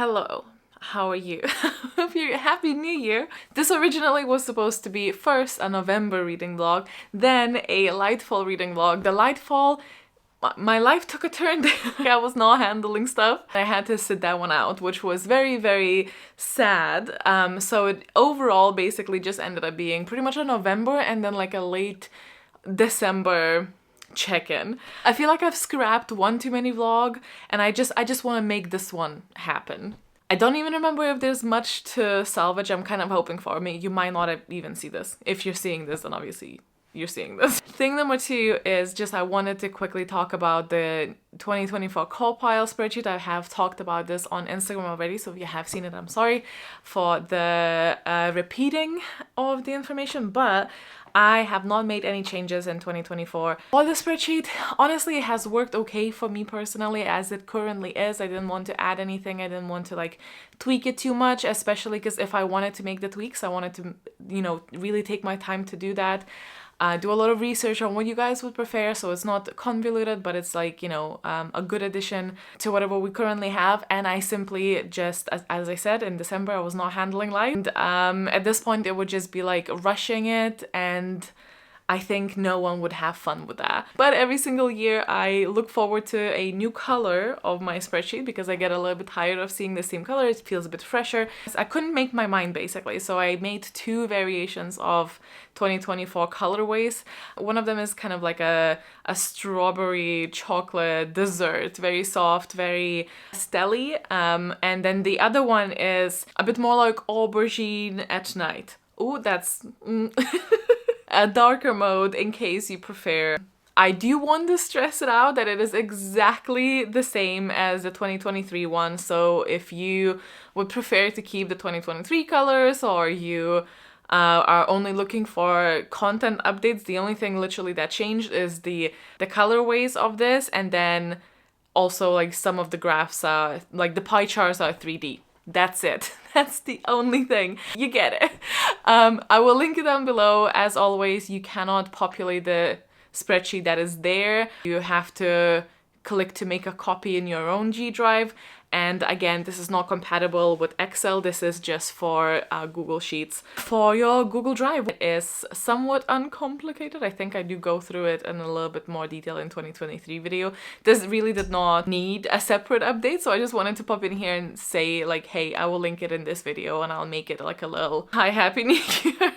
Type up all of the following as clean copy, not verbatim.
Hello, how are you? Hope you're happy new year. This originally was supposed to be first a November reading vlog, then a light fall reading vlog. The light fall, my life took a turn. I was not handling stuff. I had to sit that one out, which was very, very sad. So it overall basically just ended up being pretty much a November and then like a late December check-in. I feel like I've scrapped one too many vlog and I just want to make this one happen. I don't even remember if there's much to salvage. I'm kind of hoping for. I mean, you might not even see this. If you're seeing this, then obviously you're seeing this. Thing number 2 is just I wanted to quickly talk about the 2024 CAWPILE spreadsheet. I have talked about this on Instagram already, so if you have seen it, I'm sorry for the repeating of the information, but I have not made any changes in 2024. For the spreadsheet, honestly, it has worked okay for me personally as it currently is. I didn't want to add anything. I didn't want to like tweak it too much, especially because if I wanted to make the tweaks, I wanted to, you know, really take my time to do that. Do a lot of research on what you guys would prefer, so it's not convoluted, but it's like, you know, a good addition to whatever we currently have. And I simply just, as I said, in December, I was not handling life. And at this point, it would just be like rushing it, and I think no one would have fun with that. But every single year, I look forward to a new color of my spreadsheet because I get a little bit tired of seeing the same color. It feels a bit fresher. I couldn't make my mind basically, so I made 2 variations of 2024 colorways. One of them is kind of like a strawberry chocolate dessert, very soft, very stelly. And then the other one is a bit more like aubergine at night. Ooh, that's... a darker mode in case you prefer. I do want to stress it out that it is exactly the same as the 2023 one, so if you would prefer to keep the 2023 colors or you are only looking for content updates, the only thing literally that changed is the colorways of this, and then also like some of the graphs are, like the pie charts are 3D. That's it. That's the only thing. You get it. I will link it down below. As always, you cannot populate the spreadsheet that is there. You have to click to make a copy in your own G Drive. And again, this is not compatible with Excel. This is just for Google Sheets. For your Google Drive, it is somewhat uncomplicated. I think I do go through it in a little bit more detail in 2023 video. This really did not need a separate update, so I just wanted to pop in here and say like, hey, I will link it in this video and I'll make it like a little hi, happy new year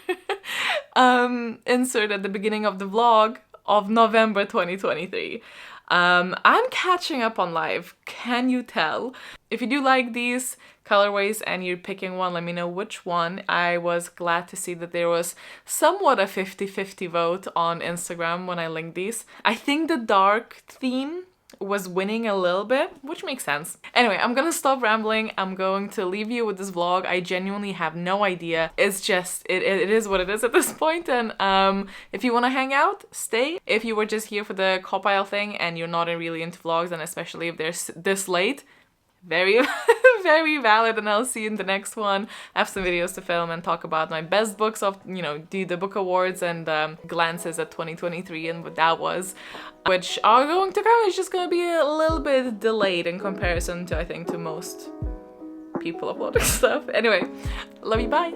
insert at the beginning of the vlog of November 2023. I'm catching up on life, can you tell? If you do like these colorways and you're picking one, let me know which one. I was glad to see that there was somewhat a 50-50 vote on Instagram when I linked these. I think the dark theme was winning a little bit, which makes sense. Anyway, I'm gonna stop rambling. I'm going to leave you with this vlog. I genuinely have no idea. It's just, it is what it is at this point. And if you want to hang out, stay. If you were just here for the CAWPILE thing and you're not really into vlogs, and especially if they're this late, very very valid, and I'll see you in the next one. I have some videos to film and talk about my best books of, you know, do the book awards and glances at 2023 and what that was, which are going to come. It's just gonna be a little bit delayed in comparison to, I think, to most people uploading stuff. Anyway, love you, bye.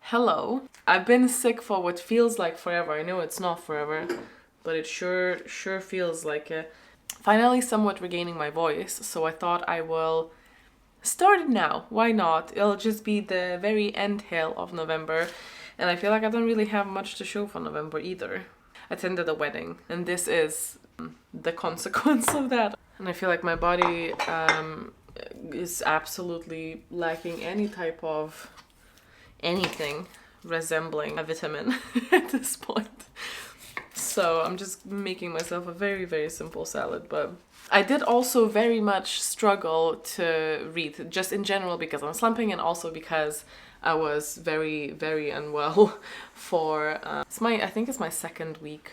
Hello. I've been sick for what feels like forever. I know it's not forever, but it sure feels like it. Finally somewhat regaining my voice, so I thought I will start it now. Why not? It'll just be the very end hill of November, and I feel like I don't really have much to show for November either. I attended a wedding, and this is the consequence of that. And I feel like my body is absolutely lacking any type of anything resembling a vitamin at this point. So I'm just making myself a very, very simple salad. But I did also very much struggle to read, just in general because I'm slumping, and also because I was very, very unwell for I think it's my second week,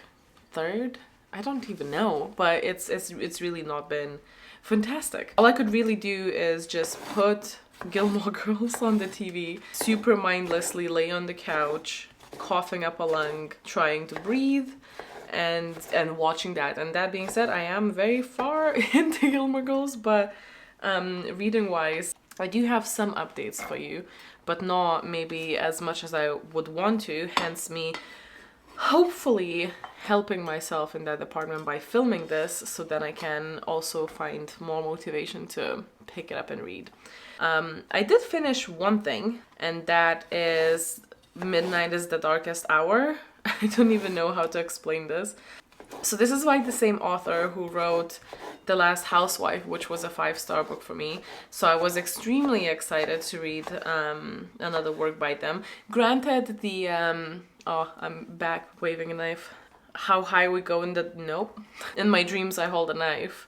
third. I don't even know, but it's really not been fantastic. All I could really do is just put Gilmore Girls on the TV, super mindlessly lay on the couch, coughing up a lung, trying to breathe, and watching that. And that being said, I am very far into Gilmore Girls, but reading wise, I do have some updates for you, but not maybe as much as I would want to, hence me hopefully helping myself in that department by filming this, so that I can also find more motivation to pick it up and read. I did finish one thing, and that is Midnight is the Darkest Hour. I don't even know how to explain this. So this is by the same author who wrote The Last Housewife, which was a 5-star book for me. So I was extremely excited to read another work by them. Granted, the oh, I'm back waving a knife. How high we go in the... Nope. In my dreams I hold a knife.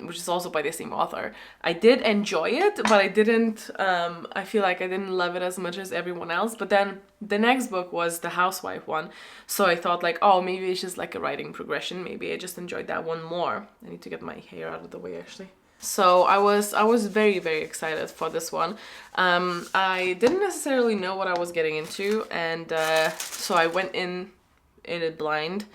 Which is also by the same author. I did enjoy it, but I didn't, I feel like I didn't love it as much as everyone else. But then the next book was the Housewife one. So I thought like, oh, maybe it's just like a writing progression. Maybe I just enjoyed that one more. I need to get my hair out of the way actually. So I was very, very excited for this one. I didn't necessarily know what I was getting into, and so I went in it blind,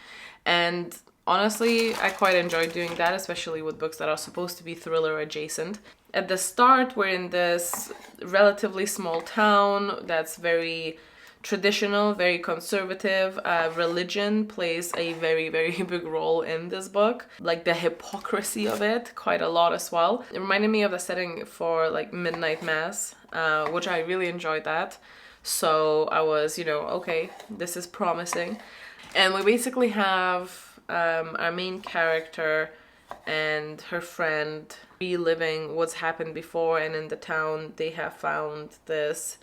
and honestly, I quite enjoyed doing that, especially with books that are supposed to be thriller adjacent. At the start, we're in this relatively small town that's very traditional, very conservative. Religion plays a very, very big role in this book. Like the hypocrisy of it, quite a lot as well. It reminded me of the setting for like Midnight Mass, which I really enjoyed that. So I was, you know, okay, this is promising. And we basically have our main character and her friend reliving what's happened before, and in the town they have found this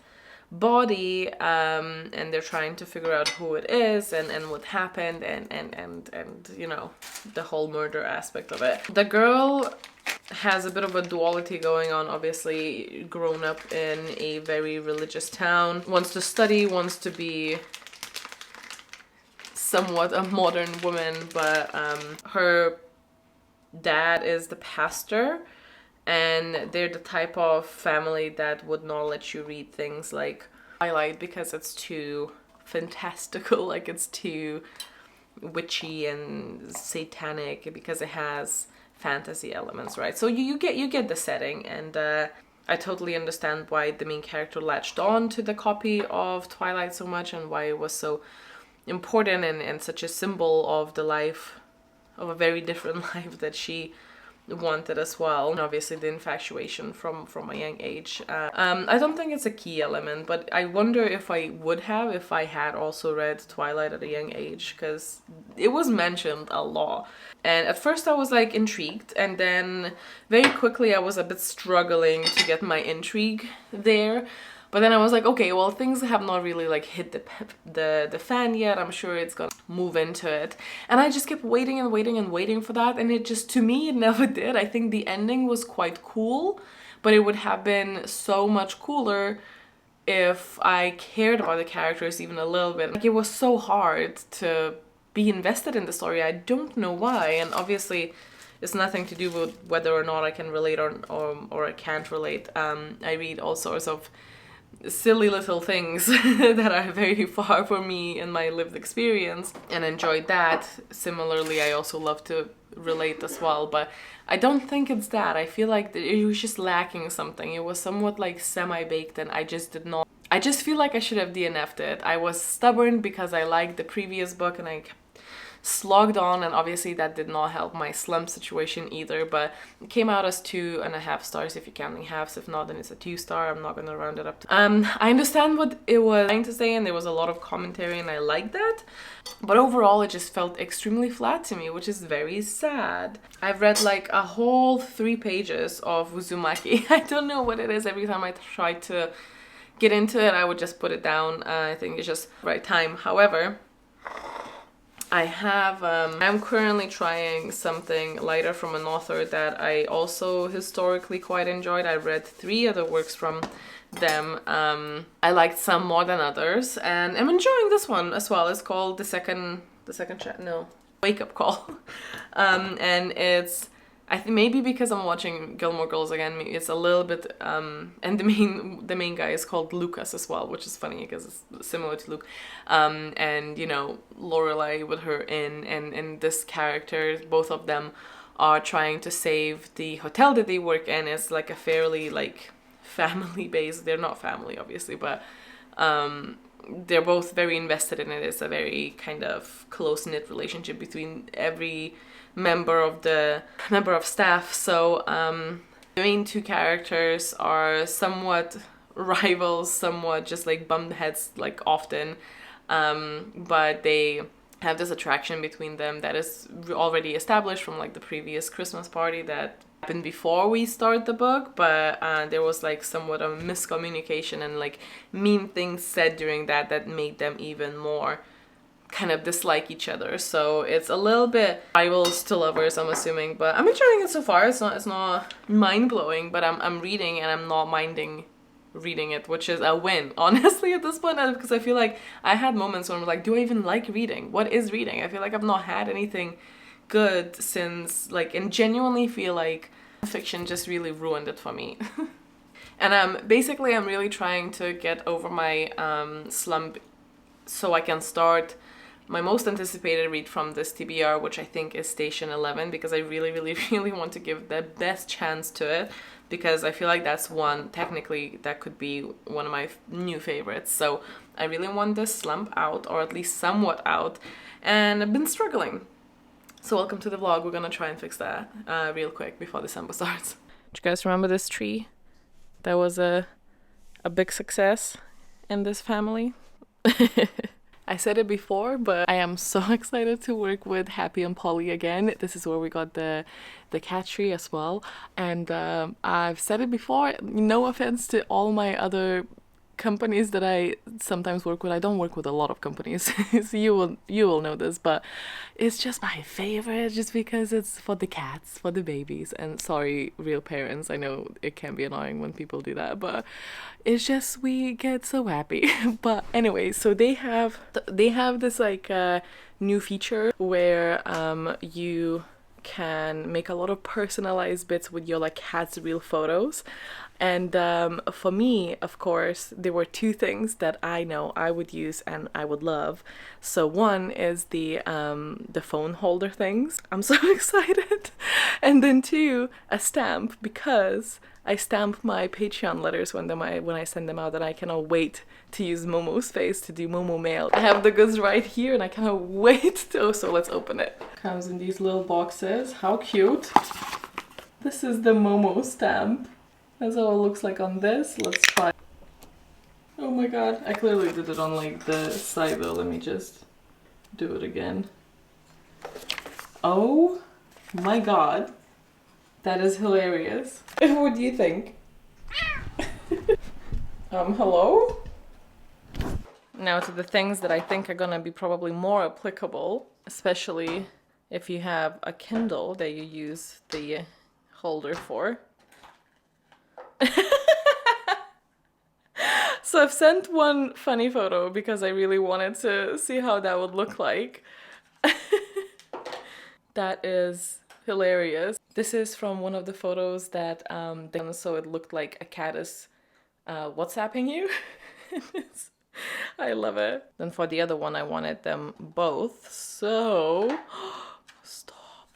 body, and they're trying to figure out who it is and what happened, and you know, the whole murder aspect of it. The girl has a bit of a duality going on, obviously grown up in a very religious town, wants to study, wants to be somewhat a modern woman, but her dad is the pastor, and they're the type of family that would not let you read things like Twilight because it's too fantastical, like it's too witchy and satanic because it has fantasy elements, right? So you get the setting, and I totally understand why the main character latched on to the copy of Twilight so much, and why it was so important and such a symbol of the life, of a very different life that she wanted as well. And obviously the infatuation from a young age. I don't think it's a key element, but I wonder if I would have if I had also read Twilight at a young age, because it was mentioned a lot. And at first I was like intrigued, and then very quickly I was a bit struggling to get my intrigue there. But then I was like, okay, well, things have not really like hit the fan yet. I'm sure it's gonna move into it. And I just kept waiting and waiting and waiting for that. And it just, to me, it never did. I think the ending was quite cool, but it would have been so much cooler if I cared about the characters even a little bit. Like, it was so hard to be invested in the story. I don't know why. And obviously it's nothing to do with whether or not I can relate or I can't relate. I read all sorts of silly little things that are very far from me in my lived experience, and enjoyed that. Similarly, I also love to relate as well, but I don't think it's that. I feel like it was just lacking something. It was somewhat like semi-baked, and I just did not I just feel like I should have DNF'd it. I was stubborn because I liked the previous book and I slogged on, and obviously that did not help my slump situation either, but it came out as 2.5 stars if you're counting halves. If not, then it's a 2-star. I'm not gonna round it up to... I understand what it was trying to say, and there was a lot of commentary and I like that, but overall it just felt extremely flat to me, which is very sad. I've read like a whole 3 pages of Uzumaki. I don't know what it is. Every time I try to get into it, I would just put it down. I think it's just the right time. However, I'm currently trying something lighter from an author that I also historically quite enjoyed. I read 3 other works from them. I liked some more than others, and I'm enjoying this one as well. It's called Wake Up Call. And it's, I think maybe because I'm watching Gilmore Girls again, maybe it's a little bit, and the main guy is called Lucas as well, which is funny because it's similar to Luke. And you know, Lorelai with her and this character, both of them are trying to save the hotel that they work in. It's like a fairly like family based, they're not family obviously, but they're both very invested in it. It's a very kind of close-knit relationship between every member of staff. So the main 2 characters are somewhat rivals, somewhat just like bummed heads like often, but they have this attraction between them that is already established from like the previous Christmas party that happened before we start the book, but there was like somewhat of miscommunication and like mean things said during that made them even more kind of dislike each other. So it's a little bit rivals to lovers, I'm assuming, but I'm enjoying it so far. It's not mind-blowing, but I'm reading and I'm not minding reading it, which is a win honestly at this point, because I feel like I had moments when I'm like, do I even like reading? What is reading? I feel like I've not had anything good since, like, and genuinely feel like fiction just really ruined it for me. And I'm really trying to get over my slump so I can start my most anticipated read from this TBR, which I think is Station 11, because I really want to give the best chance to it, because I feel like that's one, technically, that could be one of my new favorites. So I really want this slump out, or at least somewhat out, and I've been struggling. So welcome to the vlog. We're gonna try and fix that real quick before December starts. Do you guys remember this tree? That was a big success in this family. I said it before, but I am so excited to work with Happy and Polly again. This is where we got the cat tree as well. And I've said it before, no offense to all my other companies that I sometimes work with. I don't work with a lot of companies, so you will know this, but it's just my favorite just because it's for the cats, for the babies. And sorry, real parents, I know it can be annoying when people do that, but it's just, we get so happy. But anyway, so they have this like new feature where you can make a lot of personalized bits with your like cat's real photos. And for me, of course, there were 2 things that I know I would use and I would love. So one is the phone holder things. I'm so excited. And then 2, a stamp, because I stamp my Patreon letters when I send them out, and I cannot wait to use Momo's face to do Momo mail. I have the goods right here and I cannot wait to, so let's open it. Comes in these little boxes. How cute. This is the Momo stamp. That's how it looks like on this. Let's try. Oh my god. I clearly did it on like the side though. Let me just do it again. Oh my god. That is hilarious. What do you think? Hello? Now to the things that I think are gonna be probably more applicable, especially if you have a Kindle that you use the holder for. So I've sent one funny photo because I really wanted to see how that would look like. That is hilarious. This is from one of the photos that so it looked like a cat is WhatsApping you. I love it. Then for the other one I wanted them both, so stop.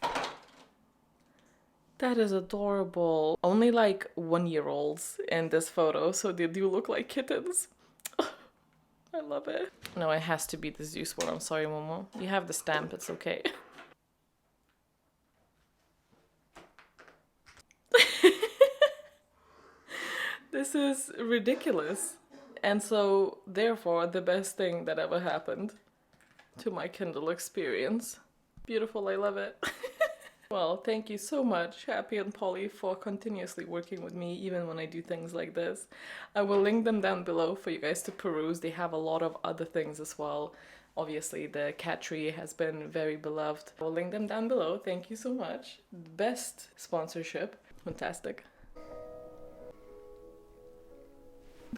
That is adorable. Only like 1-year-olds in this photo, so they do look like kittens. I love it. No, it has to be the Zeus one. I'm sorry, Momo. You have the stamp, it's okay. This is ridiculous. And so, therefore, the best thing that ever happened to my Kindle experience. Beautiful, I love it. Well, thank you so much, Happy and Polly, for continuously working with me, even when I do things like this. I will link them down below for you guys to peruse. They have a lot of other things as well. Obviously, the cat tree has been very beloved. I will link them down below. Thank you so much. Best sponsorship. Fantastic.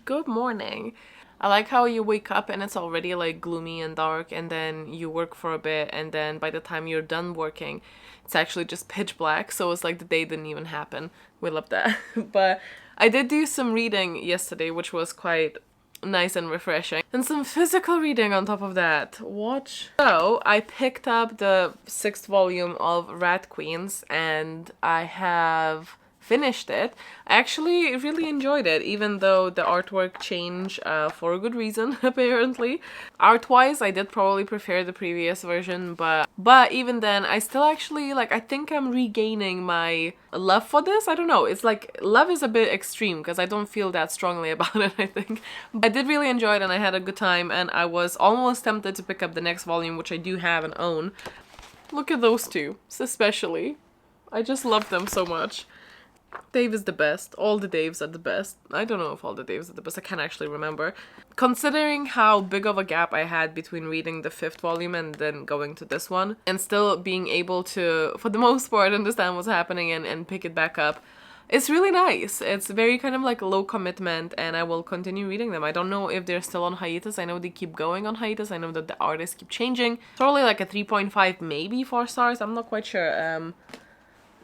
Good morning. I like how you wake up and it's already like gloomy and dark, and then you work for a bit, and then by the time you're done working, it's actually just pitch black, so it's like the day didn't even happen. We love that. But I did do some reading yesterday, which was quite nice and refreshing. And some physical reading on top of that. Watch. So, I picked up the 6th volume of Rat Queens, and I have finished it. I actually really enjoyed it, even though the artwork changed for a good reason, apparently. Art-wise, I did probably prefer the previous version, but even then, I still actually, like, I think I'm regaining my love for this. I don't know, it's like, love is a bit extreme, because I don't feel that strongly about it, I think. I did really enjoy it, and I had a good time, and I was almost tempted to pick up the next volume, which I do have and own. Look at those two, especially. I just love them so much. Dave is the best. All the Daves are the best. I don't know if all the Daves are the best. I can't actually remember. Considering how big of a gap I had between reading the 5th volume and then going to this one, and still being able to, for the most part, understand what's happening and pick it back up, it's really nice. It's very kind of like low commitment, and I will continue reading them. I don't know if they're still on hiatus. I know they keep going on hiatus. I know that the artists keep changing. Probably like a 3.5, maybe 4 stars. I'm not quite sure.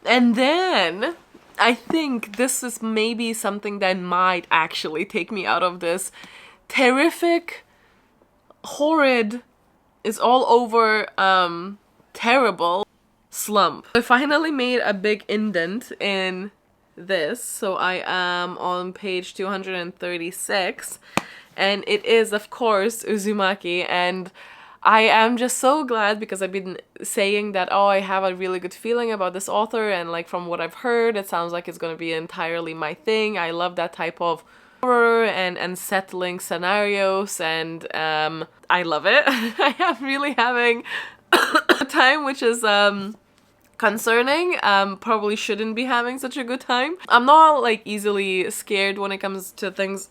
And then I think this is maybe something that might actually take me out of this terrific, horrid, is all over, terrible slump. I finally made a big indent in this, so I am on page 236, and it is, of course, Uzumaki, and I am just so glad, because I've been saying that, oh, I have a really good feeling about this author, and like from what I've heard, it sounds like it's gonna be entirely my thing. I love that type of horror and unsettling scenarios, and I love it. I am really having a time, which is concerning. Probably shouldn't be having such a good time. I'm not like easily scared when it comes to things.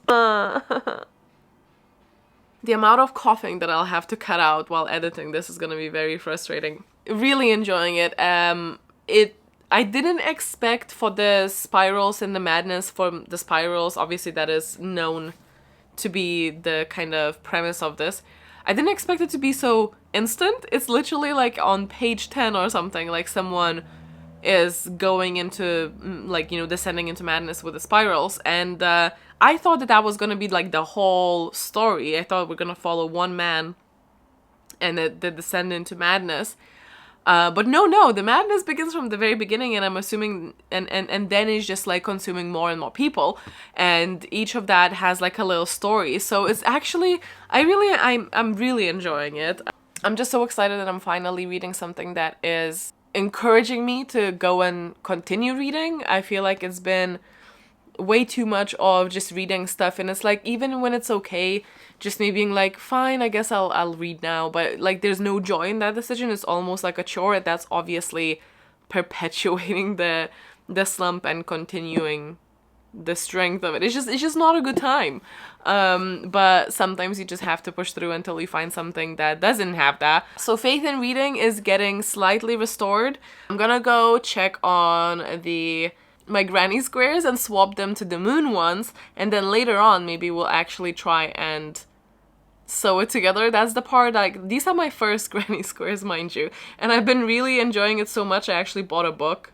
The amount of coughing that I'll have to cut out while editing this is gonna be very frustrating. Really enjoying it. I didn't expect for the spirals and the madness from the spirals, obviously that is known to be the kind of premise of this. I didn't expect it to be so instant. It's literally like on page 10 or something, like someone is going into, like, you know, descending into madness with the spirals, and I thought that that was gonna be like the whole story. I thought we're gonna follow one man and the descend into madness, but no, the madness begins from the very beginning, and I'm assuming, and then it's just like consuming more and more people, and each of that has like a little story. So it's actually, I'm really enjoying it. I'm just so excited that I'm finally reading something that is encouraging me to go and continue reading. I feel like it's been way too much of just reading stuff, and it's like, even when it's okay, just me being like, fine, I guess I'll read now, but like there's no joy in that decision. It's almost like a chore. That's obviously perpetuating the slump and continuing the strength of it. It's just not a good time. But sometimes you just have to push through until you find something that doesn't have that. So faith in reading is getting slightly restored. I'm gonna go check on my granny squares and swap them to the moon ones, and then later on maybe we'll actually try and sew it together. That's the part, like, these are my first granny squares, mind you, and I've been really enjoying it so much I actually bought a book,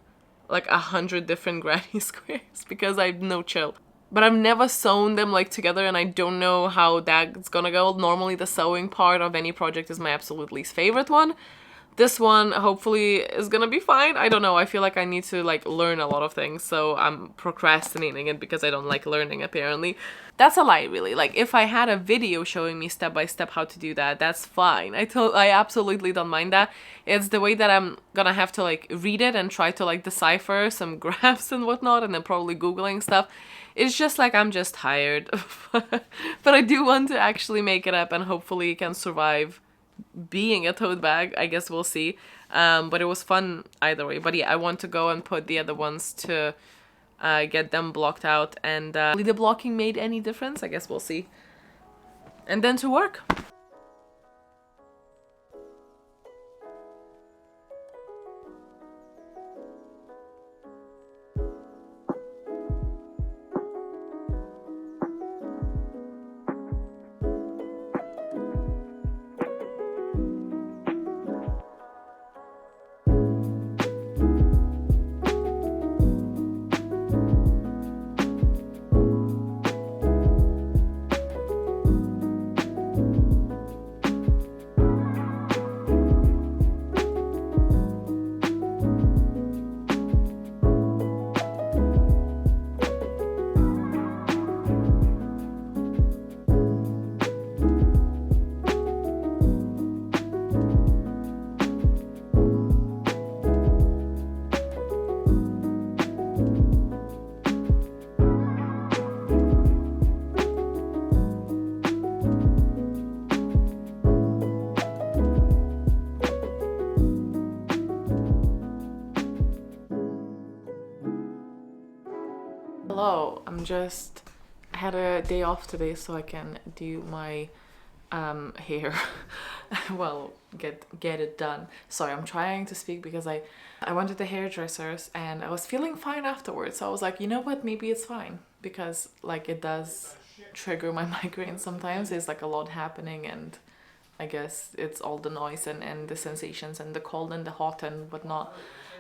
like 100 different granny squares, because I have no chill. But I've never sewn them like together, and I don't know how that's gonna go. Normally the sewing part of any project is my absolute least favorite one, This one hopefully is gonna be fine. I don't know. I feel like I need to like learn a lot of things, so I'm procrastinating it because I don't like learning apparently. That's a lie, really. Like if I had a video showing me step by step how to do that, that's fine. I absolutely don't mind that. It's the way that I'm gonna have to like read it and try to like decipher some graphs and whatnot, and then probably Googling stuff. It's just like I'm just tired. But I do want to actually make it up and hopefully can survive being a tote bag. I guess we'll see. But it was fun either way. But yeah, I want to go and put the other ones to get them blocked out, and the blocking made any difference? I guess we'll see. And then to work. Hello, I had a day off today so I can do my hair. Well, get it done. Sorry, I'm trying to speak because I went to the hairdressers and I was feeling fine afterwards. So I was like, you know what, maybe it's fine, because like it does trigger my migraine sometimes. There's like a lot happening, and I guess it's all the noise and the sensations and the cold and the hot and whatnot.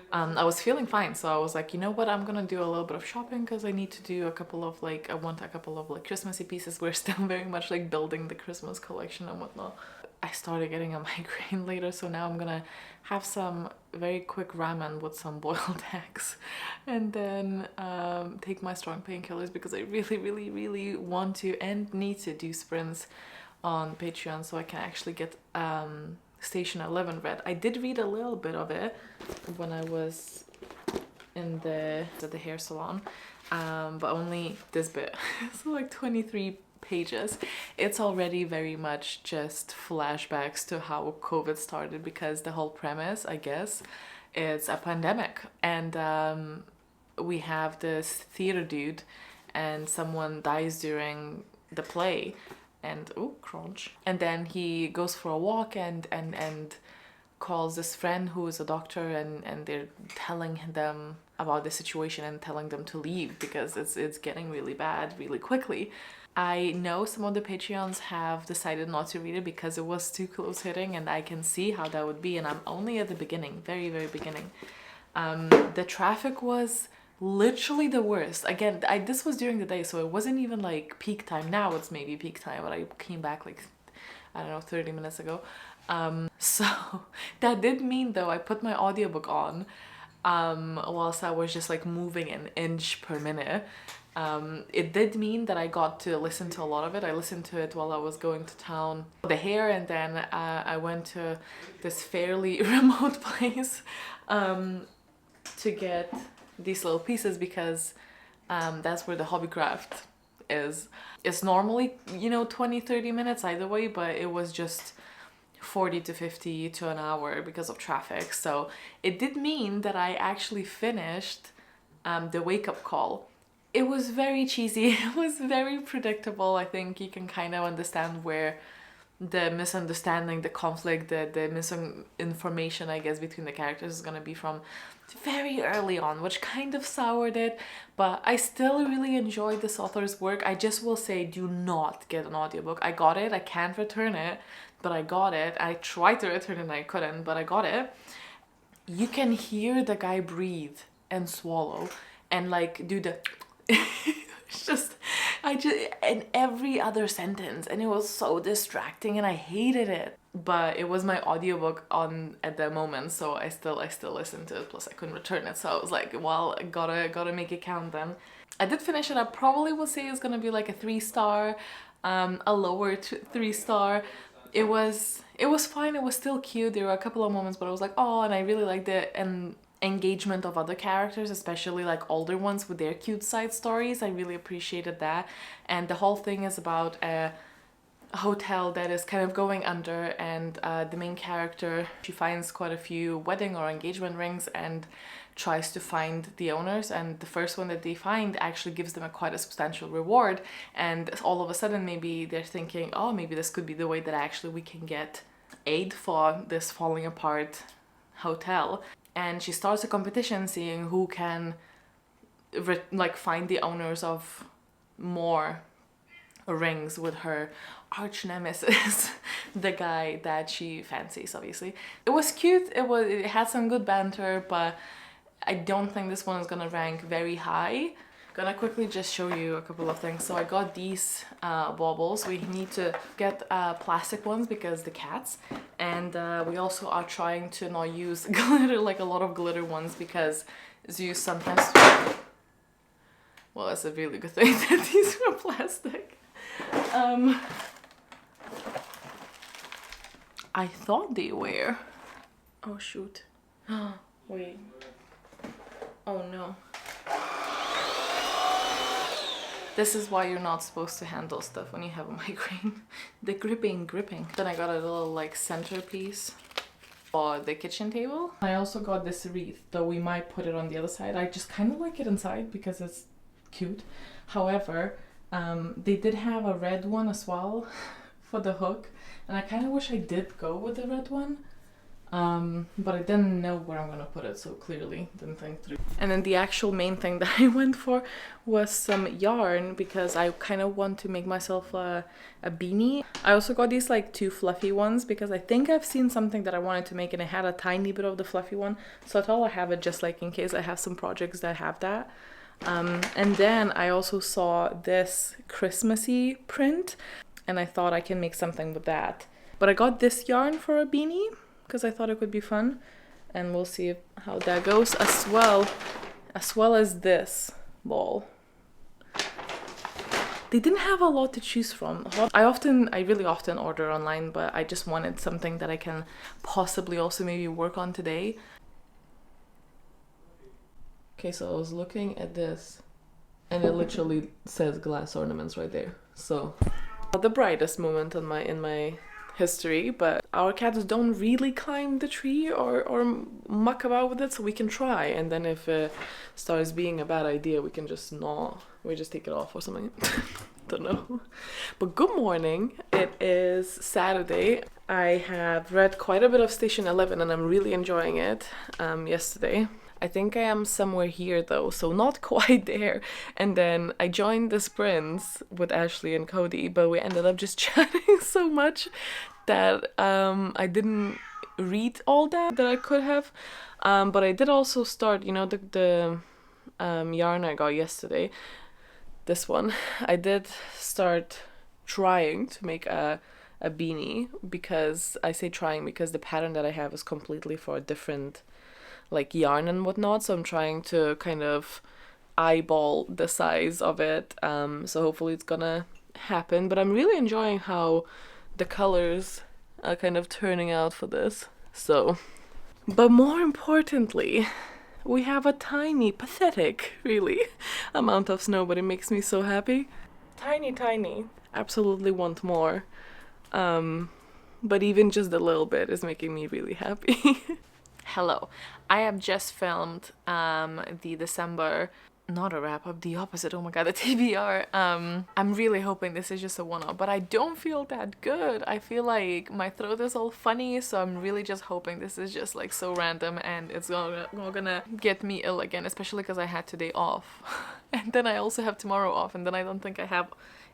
I was feeling fine, so I was like, you know what, I'm gonna do a little bit of shopping because I need to do a couple of like, I want a couple of like Christmassy pieces. We're still very much like building the Christmas collection and whatnot. I started getting a migraine later, so now I'm gonna have some very quick ramen with some boiled eggs, and then take my strong painkillers because I really want to and need to do sprints on Patreon so I can actually get Station 11 read. I did read a little bit of it when I was in at the hair salon, but only this bit. So like 23 pages. It's already very much just flashbacks to how COVID started, because the whole premise, I guess, is a pandemic, and we have this theater dude and someone dies during the play, and oh, crunch, and then he goes for a walk and calls this friend who is a doctor, and they're telling them about the situation and telling them to leave because it's getting really bad really quickly. I know some of the Patreons have decided not to read it because it was too close hitting, and I can see how that would be, and I'm only at the beginning, very beginning. The traffic was literally the worst. Again, this was during the day, so it wasn't even like peak time. Now it's maybe peak time, but I came back like, I don't know, 30 minutes ago. So that did mean, though, I put my audiobook on whilst I was just like moving an inch per minute. It did mean that I got to listen to a lot of it. I listened to it while I was going to town for the hair, and then I went to this fairly remote place to get these little pieces, because that's where the hobbycraft is. It's normally, 20-30 minutes either way, but it was just 40 to 50 to an hour because of traffic. So it did mean that I actually finished the wake-up call. It was very cheesy. It was very predictable. I think you can kind of understand where the misunderstanding, the conflict, the misinformation, I guess, between the characters is gonna be from very early on, which kind of soured it. But I still really enjoyed this author's work. I just will say, do not get an audiobook. I got it. I can't return it, but I got it. I tried to return it and I couldn't, but I got it. You can hear the guy breathe and swallow and like do the it's I just, in every other sentence, and it was so distracting and I hated it. But it was my audiobook on at that moment, so I still listened to it, plus I couldn't return it, so I was like, well, I gotta make it count then. I did finish it. I probably would say it's gonna be like a 3-star, a lower 3-star. It was fine. It was still cute. There were a couple of moments, but I was like, oh, and I really liked it. And engagement of other characters, especially like older ones with their cute side stories. I really appreciated that. And the whole thing is about a hotel that is kind of going under, and the main character, she finds quite a few wedding or engagement rings and tries to find the owners, and the first one that they find actually gives them quite a substantial reward, and all of a sudden maybe they're thinking, oh, maybe this could be the way that actually we can get aid for this falling apart hotel. And she starts a competition seeing who can like find the owners of more rings with her arch nemesis, the guy that she fancies, obviously. It was cute, it had some good banter, but I don't think this one is gonna rank very high. Gonna quickly just show you a couple of things. So I got these baubles. We need to get plastic ones because the cats, and we also are trying to not use glitter, like a lot of glitter ones, because you sometimes, well, that's a really good thing that these are plastic. I thought they were. Oh shoot. Wait. Oh no. This is why you're not supposed to handle stuff when you have a migraine. The gripping. Then I got a little like centerpiece for the kitchen table. I also got this wreath, though we might put it on the other side. I just kind of like it inside because it's cute. However, they did have a red one as well for the hook, and I kind of wish I did go with the red one. But I didn't know where I'm gonna put it, so clearly didn't think through. And then the actual main thing that I went for was some yarn, because I kind of want to make myself a beanie. I also got these like 2 fluffy ones because I think I've seen something that I wanted to make and it had a tiny bit of the fluffy one, so I thought I'll have it just like in case I have some projects that have that. And then I also saw this Christmassy print and I thought I can make something with that. But I got this yarn for a beanie because I thought it would be fun, and we'll see how that goes, as well as this ball. They didn't have a lot to choose from. I really often order online, but I just wanted something that I can possibly also maybe work on today. Okay, so I was looking at this and it literally says glass ornaments right there. So not the brightest moment in my history, but our cats don't really climb the tree or muck about with it, so we can try, and then if it starts being a bad idea, we can just take it off or something. Don't know. But good morning. It is Saturday. I have read quite a bit of Station 11 and I'm really enjoying it. Yesterday I think I am somewhere here though, so not quite there. And then I joined the sprints with Ashley and Cody, but we ended up just chatting so much that I didn't read all that I could have. But I did also start, the yarn I got yesterday, this one. I did start trying to make a beanie, because I say trying because the pattern that I have is completely for a different like yarn and whatnot, so I'm trying to kind of eyeball the size of it, so hopefully it's gonna happen. But I'm really enjoying how the colors are kind of turning out for this. So, but more importantly, we have a tiny, pathetic, really, amount of snow, but it makes me so happy. Tiny. Absolutely want more. But even just a little bit is making me really happy. Hello. I have just filmed the December, not a wrap-up, the opposite, oh my god, the TBR. I'm really hoping this is just a one-off, but I don't feel that good. I feel like my throat is all funny, so I'm really just hoping this is just like so random and it's not gonna get me ill again, especially because I had today off. And then I also have tomorrow off, and then I don't think I have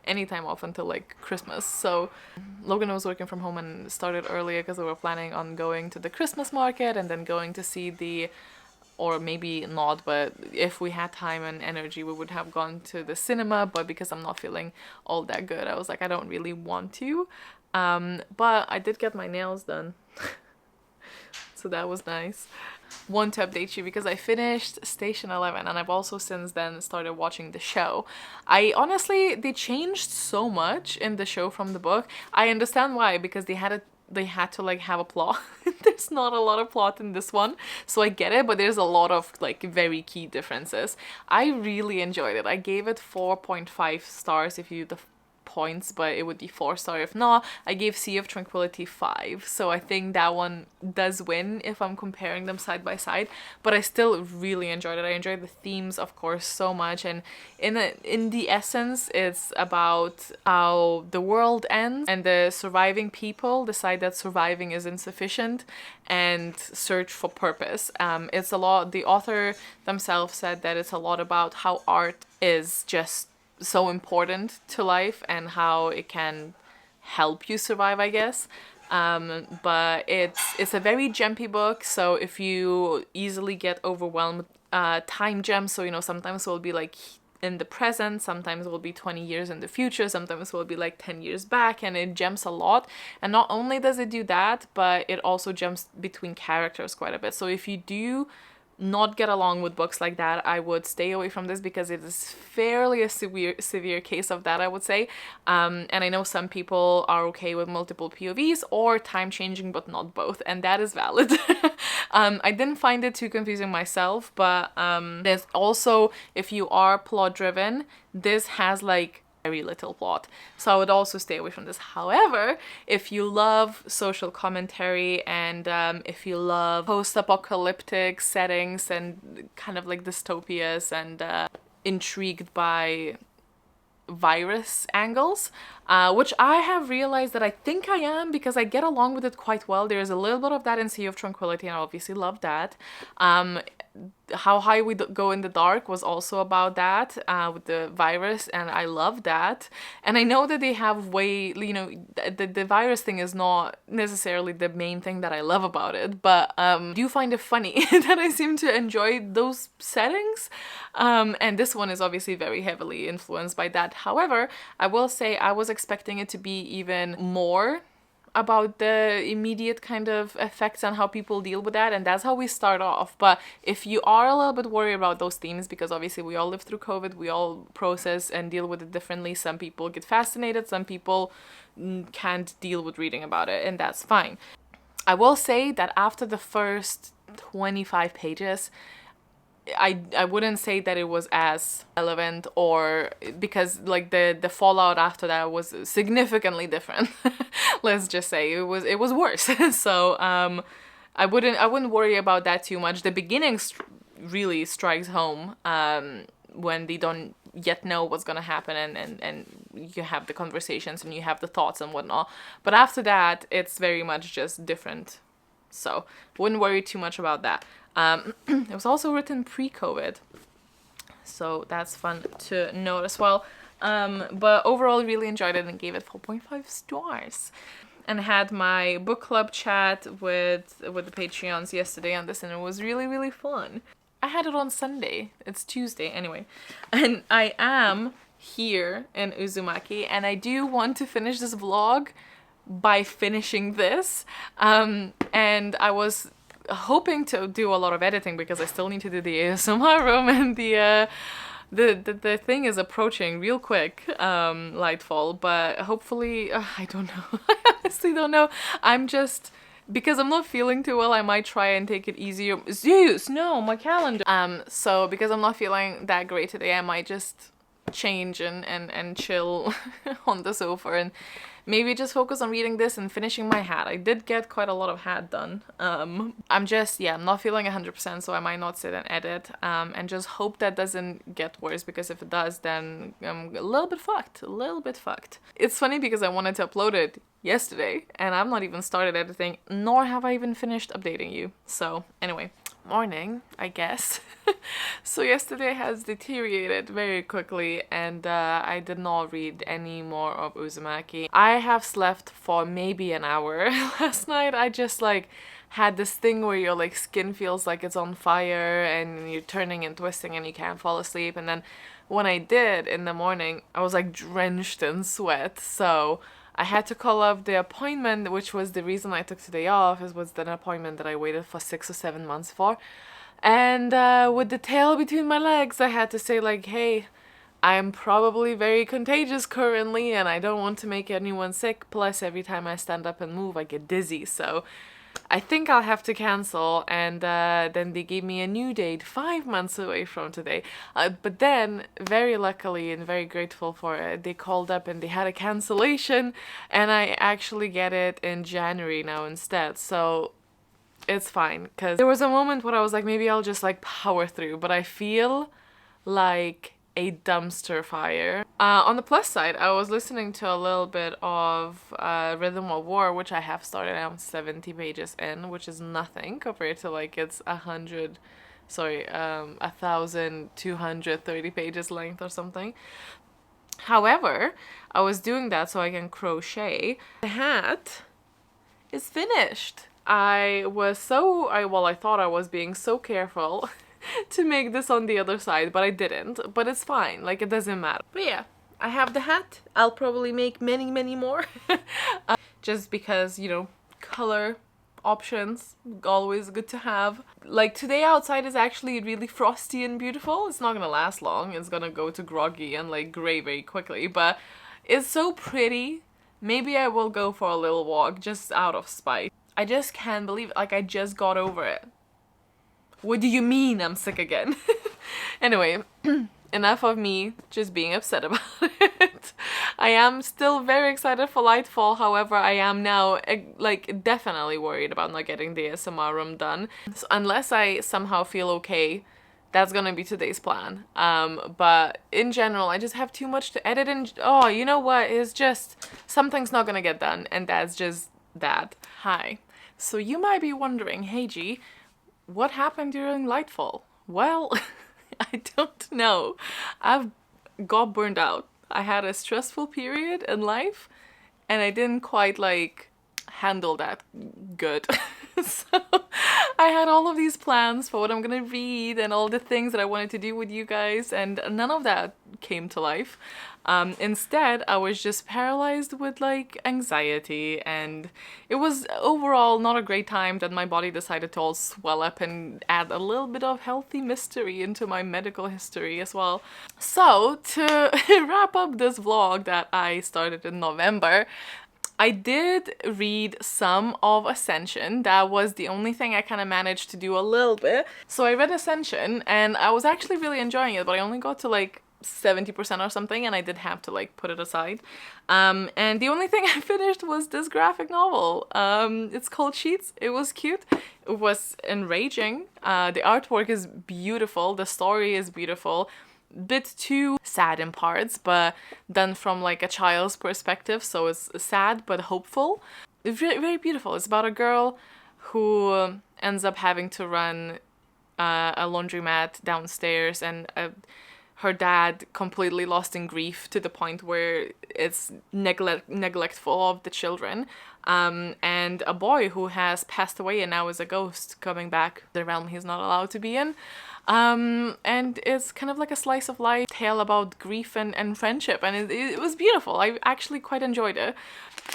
any time off until like Christmas. So Logan was working from home and started earlier because we were planning on going to the Christmas market and then going to see the or maybe not, but if we had time and energy, we would have gone to the cinema. But because I'm not feeling all that good, I was like, I don't really want to. But I did get my nails done. So that was nice. Want to update you because I finished Station 11 and I've also since then started watching the show. They changed so much in the show from the book. I understand why, because they had to like have a plot. There's not a lot of plot in this one, so I get it, but there's a lot of like very key differences. I really enjoyed it. I gave it 4.5 stars if you the points, but it would be 4-star if not. I gave Sea of Tranquility 5, so I think that one does win if I'm comparing them side by side, but I still really enjoyed it. I enjoyed the themes, of course, so much, and in the essence, it's about how the world ends and the surviving people decide that surviving is insufficient and search for purpose. It's a lot, the author themselves said that it's a lot about how art is just so important to life and how it can help you survive, I guess. But it's a very jumpy book, so if you easily get overwhelmed, time jumps, so you know, sometimes it will be like in the present, sometimes it will be 20 years in the future, sometimes it will be like 10 years back, and it jumps a lot. And not only does it do that, but it also jumps between characters quite a bit. So if you do not get along with books like that, I would stay away from this, because it is fairly a severe case of that, I would say. And I know some people are okay with multiple POVs or time changing, but not both, and that is valid. I didn't find it too confusing myself, but there's also, if you are plot driven, this has like very little plot, so I would also stay away from this. However, if you love social commentary and if you love post-apocalyptic settings and kind of like dystopias and intrigued by virus angles, which I have realized that I think I am, because I get along with it quite well. There's a little bit of that in Sea of Tranquility, and I obviously love that. How High We Go in the Dark was also about that, with the virus, and I love that. And I know that they have the virus thing is not necessarily the main thing that I love about it, but I do find it funny that I seem to enjoy those settings. And this one is obviously very heavily influenced by that. However, I will say I was expecting it to be even more about the immediate kind of effects and how people deal with that, and that's how we start off. But if you are a little bit worried about those themes, because obviously we all live through COVID, we all process and deal with it differently. Some people get fascinated, some people can't deal with reading about it, and that's fine. I will say that after the first 25 pages, I wouldn't say that it was as relevant, or because like the fallout after that was significantly different. Let's just say it was worse. So I wouldn't worry about that too much. The beginning really strikes home when they don't yet know what's gonna happen, and you have the conversations and you have the thoughts and whatnot. But after that, it's very much just different. So wouldn't worry too much about that. It was also written pre-COVID, so that's fun to note as well. But overall, really enjoyed it and gave it 4.5 stars. And had my book club chat with the Patreons yesterday on this, and it was really, really fun. I had it on Sunday. It's Tuesday anyway. And I am here in Uzumaki, and I do want to finish this vlog by finishing this. And I was hoping to do a lot of editing, because I still need to do the ASMR room, and the thing is approaching real quick, Lightfall, but hopefully, I don't know. I honestly don't know. I'm just, because I'm not feeling too well, I might try and take it easier. Zeus, no, my calendar. So because I'm not feeling that great today, I might just change and chill on the sofa and maybe just focus on reading this and finishing my hat. I did get quite a lot of hat done. I'm not feeling 100%, so I might not sit and edit, and just hope that doesn't get worse, because if it does, then I'm a little bit fucked. It's funny because I wanted to upload it yesterday, and I've not even started editing, nor have I even finished updating you. So anyway, morning, I guess. So yesterday has deteriorated very quickly, and I did not read any more of Uzumaki. I have slept for maybe an hour last night. I just like had this thing where your like skin feels like it's on fire and you're turning and twisting and you can't fall asleep. And then when I did in the morning, I was like drenched in sweat. So I had to call up the appointment, which was the reason I took today off. It was an appointment that I waited for 6 or 7 months for. And with the tail between my legs, I had to say like, hey, I'm probably very contagious currently and I don't want to make anyone sick. Plus, every time I stand up and move, I get dizzy. So I think I'll have to cancel. And then they gave me a new date 5 months away from today. But then, very luckily and very grateful for it, they called up and they had a cancellation. And I actually get it in January now instead. So it's fine. Because there was a moment where I was like, maybe I'll just like power through. But I feel like a dumpster fire. On the plus side, I was listening to a little bit of Rhythm of War, which I have started. I'm 70 pages in, which is nothing compared to like it's 1,230 pages length or something. However, I was doing that so I can crochet. The hat is finished. I thought I was being so careful to make this on the other side, but I didn't. But it's fine, like it doesn't matter. But yeah, I have the hat. I'll probably make many, many more. Just because, you know, color options, always good to have. Like today outside is actually really frosty and beautiful. It's not gonna last long. It's gonna go to groggy and like gray very quickly, but it's so pretty. Maybe I will go for a little walk just out of spite. I just can't believe it. Like I just got over it. What do you mean I'm sick again? Anyway, enough of me just being upset about it. I am still very excited for Lightfall. However, I am now like definitely worried about not getting the ASMR room done. So unless I somehow feel okay, that's gonna be today's plan. But in general, I just have too much to edit and oh, you know what? It's just something's not gonna get done, and that's just that. Hi. So you might be wondering, hey G, what happened during Lightfall? Well, I don't know. I've got burned out. I had a stressful period in life and I didn't quite like handle that good. So I had all of these plans for what I'm gonna read and all the things that I wanted to do with you guys, and none of that came to life. Instead, I was just paralyzed with like anxiety, and it was overall not a great time that my body decided to all swell up and add a little bit of healthy mystery into my medical history as well. So to wrap up this vlog that I started in November, I did read some of Ascension. That was the only thing I kind of managed to do a little bit. So I read Ascension and I was actually really enjoying it, but I only got to like 70% or something and I did have to like put it aside. And the only thing I finished was this graphic novel. It's called Sheets. It was cute. It was enraging. The artwork is beautiful. The story is beautiful. Bit too sad in parts, but done from like a child's perspective, so it's sad but hopeful. It's very, very beautiful. It's about a girl who ends up having to run a laundromat downstairs, and her dad completely lost in grief to the point where it's neglectful of the children, and a boy who has passed away and now is a ghost coming back the realm he's not allowed to be in. And it's kind of like a slice of life tale about grief and friendship, and it was beautiful. I actually quite enjoyed it.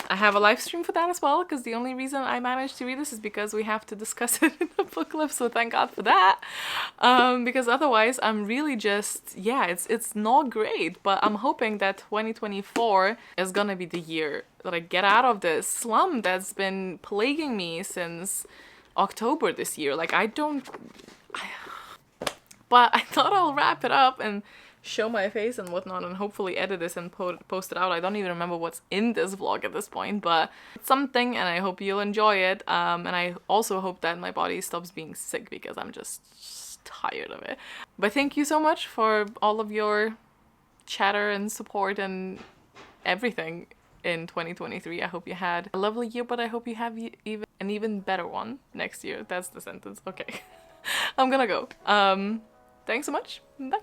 I have a live stream for that as well, because the only reason I managed to read this is because we have to discuss it in the book club, so thank God for that. Because otherwise I'm really just, yeah, it's not great, but I'm hoping that 2024 is gonna be the year that I get out of this slump that's been plaguing me since October this year. Like but I thought I'll wrap it up and show my face and whatnot and hopefully edit this and post it out. I don't even remember what's in this vlog at this point, but it's something and I hope you'll enjoy it. And I also hope that my body stops being sick because I'm just tired of it. But thank you so much for all of your chatter and support and everything in 2023. I hope you had a lovely year, but I hope you have an even better one next year. That's the sentence. Okay. I'm gonna go. Thanks so much. Bye.